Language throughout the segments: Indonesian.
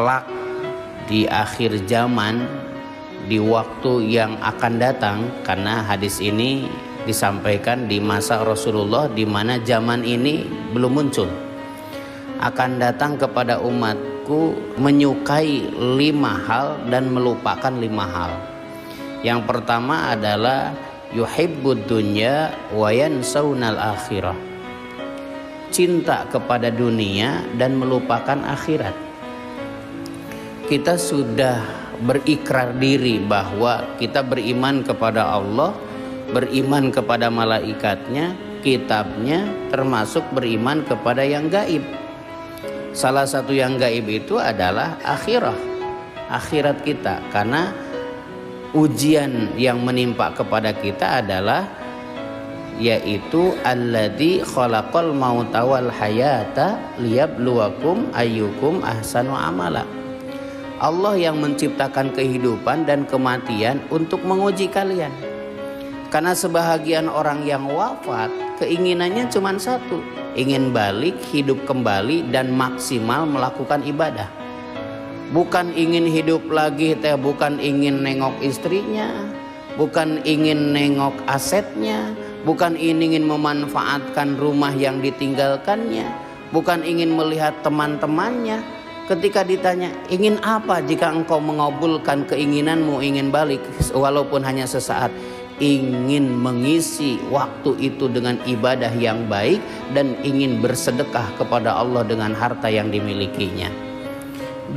kelak di akhir zaman, di waktu yang akan datang, karena hadis ini disampaikan di masa Rasulullah di mana zaman ini belum muncul. Akan datang kepada umatku menyukai 5 hal dan melupakan 5 hal. Yang pertama adalah yuhibbud dunya wa yansawnal akhirah. Cinta kepada dunia dan melupakan akhirat. Kita sudah berikrar diri bahwa kita beriman kepada Allah, beriman kepada malaikatnya, kitabnya, termasuk beriman kepada yang gaib. Salah satu yang gaib itu adalah akhirat kita, karena ujian yang menimpa kepada kita adalah yaitu alladzi khalaqal mauta wal hayata liyabluwakum ayyukum ahsanu amala. Allah yang menciptakan kehidupan dan kematian untuk menguji kalian. Karena sebahagian orang yang wafat keinginannya cuma satu, ingin balik hidup kembali dan maksimal melakukan ibadah. Bukan ingin hidup lagi, bukan ingin nengok istrinya, bukan ingin nengok asetnya, bukan ingin memanfaatkan rumah yang ditinggalkannya, bukan ingin melihat teman-temannya. Ketika ditanya, ingin apa jika engkau mengabulkan keinginanmu ingin balik walaupun hanya sesaat? Ingin mengisi waktu itu dengan ibadah yang baik dan ingin bersedekah kepada Allah dengan harta yang dimilikinya.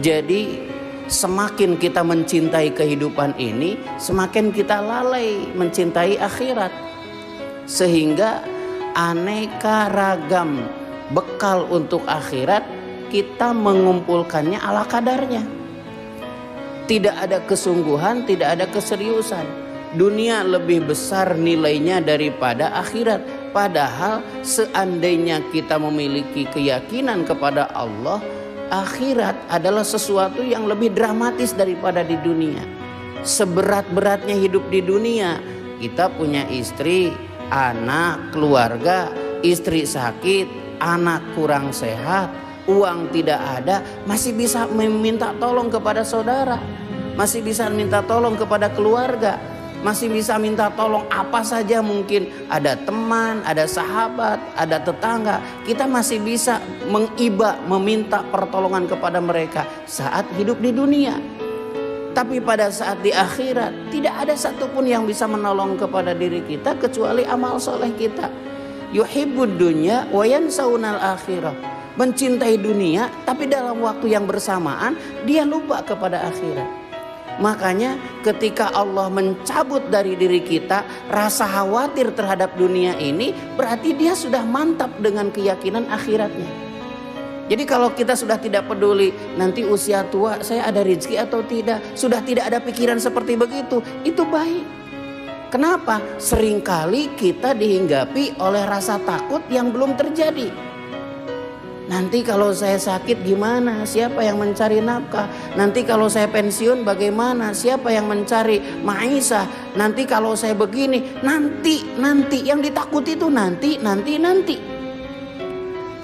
Jadi semakin kita mencintai kehidupan ini, semakin kita lalai mencintai akhirat. Sehingga aneka ragam bekal untuk akhirat kita mengumpulkannya ala kadarnya. Tidak ada kesungguhan, tidak ada keseriusan. Dunia lebih besar nilainya daripada akhirat. Padahal seandainya kita memiliki keyakinan kepada Allah, akhirat adalah sesuatu yang lebih dramatis daripada di dunia. Seberat-beratnya hidup di dunia, kita punya istri, anak, keluarga, istri sakit, anak kurang sehat, uang tidak ada, masih bisa meminta tolong kepada saudara, masih bisa minta tolong kepada keluarga, masih bisa minta tolong apa saja mungkin. Ada teman, ada sahabat, ada tetangga, kita masih bisa meminta pertolongan kepada mereka saat hidup di dunia. Tapi pada saat di akhirat tidak ada satupun yang bisa menolong kepada diri kita kecuali amal soleh kita. Yuhibbud dunya wa yansawnal akhirah. Mencintai dunia tapi dalam waktu yang bersamaan dia lupa kepada akhirat. Makanya ketika Allah mencabut dari diri kita rasa khawatir terhadap dunia ini, berarti dia sudah mantap dengan keyakinan akhiratnya. Jadi kalau kita sudah tidak peduli nanti usia tua saya ada rezeki atau tidak, sudah tidak ada pikiran seperti begitu, itu baik. Kenapa? Seringkali kita dihinggapi oleh rasa takut yang belum terjadi. Nanti kalau saya sakit gimana? Siapa yang mencari nafkah? Nanti kalau saya pensiun bagaimana? Siapa yang mencari maisha? Nanti kalau saya begini, nanti yang ditakuti itu nanti.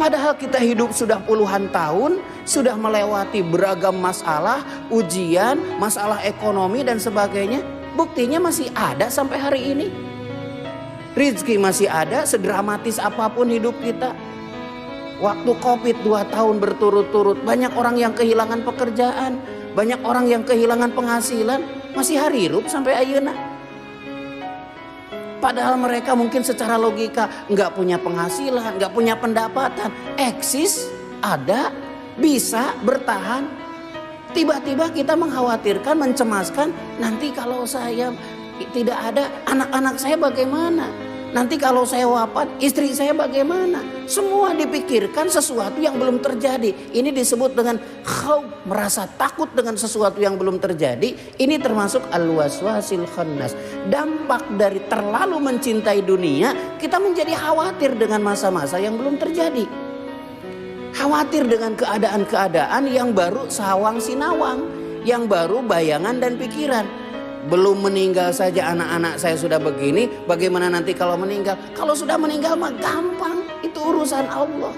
Padahal kita hidup sudah puluhan tahun, sudah melewati beragam masalah, ujian, masalah ekonomi dan sebagainya. Buktinya masih ada sampai hari ini. Rizki masih ada, sedramatis apapun hidup kita. Waktu Covid 2 tahun berturut-turut, banyak orang yang kehilangan pekerjaan, banyak orang yang kehilangan penghasilan, masih harirup sampai ayeuna. Padahal mereka mungkin secara logika nggak punya penghasilan, nggak punya pendapatan, eksis, ada, bisa bertahan. Tiba-tiba kita mengkhawatirkan, mencemaskan, nanti kalau saya tidak ada, anak-anak saya bagaimana? Nanti kalau saya wafat, istri saya bagaimana? Semua dipikirkan sesuatu yang belum terjadi. Ini disebut dengan khauf, merasa takut dengan sesuatu yang belum terjadi. Ini termasuk al-waswasil khannas. Dampak dari terlalu mencintai dunia, kita menjadi khawatir dengan masa-masa yang belum terjadi. Khawatir dengan keadaan-keadaan yang baru sawang sinawang, yang baru bayangan dan pikiran. Belum meninggal saja anak-anak saya sudah begini, bagaimana nanti kalau meninggal? Kalau sudah meninggal mah gampang, itu urusan Allah.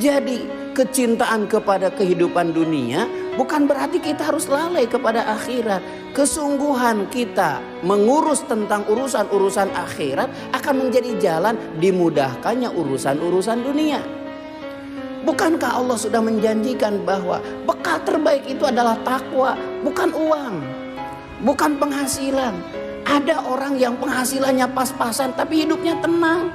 Jadi kecintaan kepada kehidupan dunia bukan berarti kita harus lalai kepada akhirat. Kesungguhan kita mengurus tentang urusan-urusan akhirat akan menjadi jalan dimudahkannya urusan-urusan dunia. Bukankah Allah sudah menjanjikan bahwa bekal terbaik itu adalah takwa, bukan uang, bukan penghasilan. Ada orang yang penghasilannya pas-pasan tapi hidupnya tenang.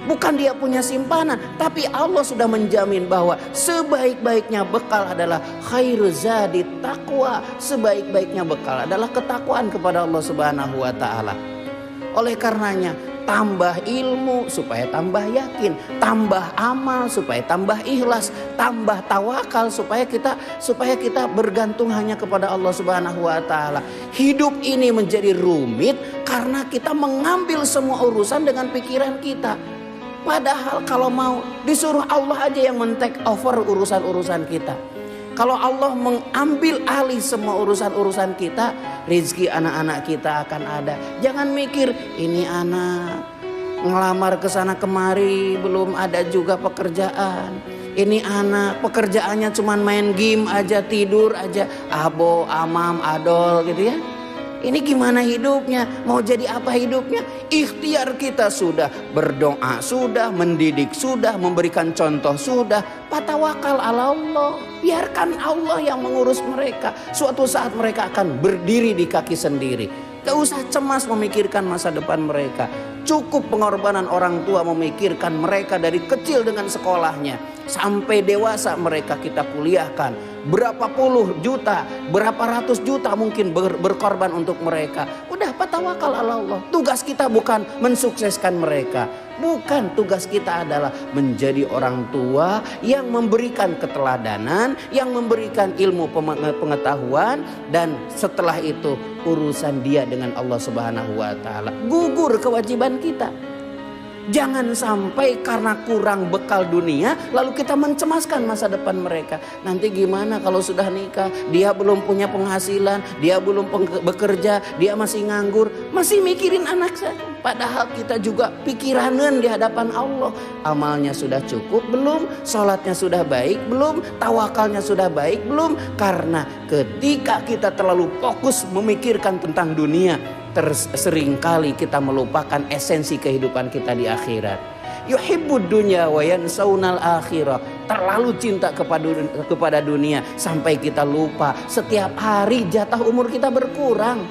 Bukan dia punya simpanan, tapi Allah sudah menjamin bahwa sebaik-baiknya bekal adalah khairu zadi taqwa. Sebaik-baiknya bekal adalah ketakwaan kepada Allah Subhanahu wa taala. Oleh karenanya, tambah ilmu supaya tambah yakin, tambah amal supaya tambah ikhlas, tambah tawakal supaya kita bergantung hanya kepada Allah Subhanahu wa taala. Hidup ini menjadi rumit karena kita mengambil semua urusan dengan pikiran kita. Padahal kalau mau disuruh Allah aja yang men-take over urusan-urusan kita. Kalau Allah mengambil alih semua urusan-urusan kita, rezeki anak-anak kita akan ada. Jangan mikir ini anak ngelamar ke sana kemari belum ada juga pekerjaan. Ini anak pekerjaannya cuma main game aja, tidur aja, abo, amam, adol gitu ya. Ini gimana hidupnya? Mau jadi apa hidupnya? Ikhtiar kita sudah, berdoa sudah, mendidik sudah, memberikan contoh sudah. Patawakal ala Allah. Biarkan Allah yang mengurus mereka. Suatu saat mereka akan berdiri di kaki sendiri. Gak usah cemas memikirkan masa depan mereka. Cukup pengorbanan orang tua memikirkan mereka dari kecil dengan sekolahnya. Sampai dewasa mereka kita kuliahkan. Berapa puluh juta, berapa ratus juta mungkin berkorban untuk mereka. Udah patawakal ala Allah. Tugas kita bukan mensukseskan mereka. Bukan, tugas kita adalah menjadi orang tua yang memberikan keteladanan, yang memberikan ilmu pengetahuan, dan setelah itu urusan dia dengan Allah Subhanahu wa taala. Gugur kewajiban kita. Jangan sampai karena kurang bekal dunia lalu kita mencemaskan masa depan mereka. Nanti gimana kalau sudah nikah, dia belum punya penghasilan, dia belum bekerja, dia masih nganggur, masih mikirin anak saya. Padahal kita juga pikiranan di hadapan Allah. Amalnya sudah cukup belum? Sholatnya sudah baik belum? Tawakalnya sudah baik belum? Karena ketika kita terlalu fokus memikirkan tentang dunia, seringkali kita melupakan esensi kehidupan kita di akhirat. Yuhibbud dunya wa yansaunal akhirah. Terlalu cinta kepada dunia sampai kita lupa setiap hari jatah umur kita berkurang.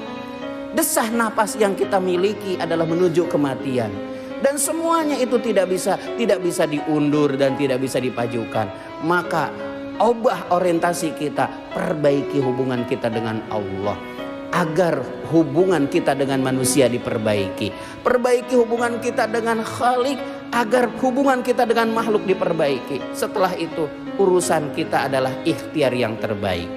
Desah napas yang kita miliki adalah menuju kematian. Dan semuanya itu tidak bisa diundur dan tidak bisa dipajukan. Maka ubah orientasi kita, perbaiki hubungan kita dengan Allah. Agar hubungan kita dengan manusia diperbaiki. Perbaiki hubungan kita dengan Khalik agar hubungan kita dengan makhluk diperbaiki. Setelah itu urusan kita adalah ikhtiar yang terbaik.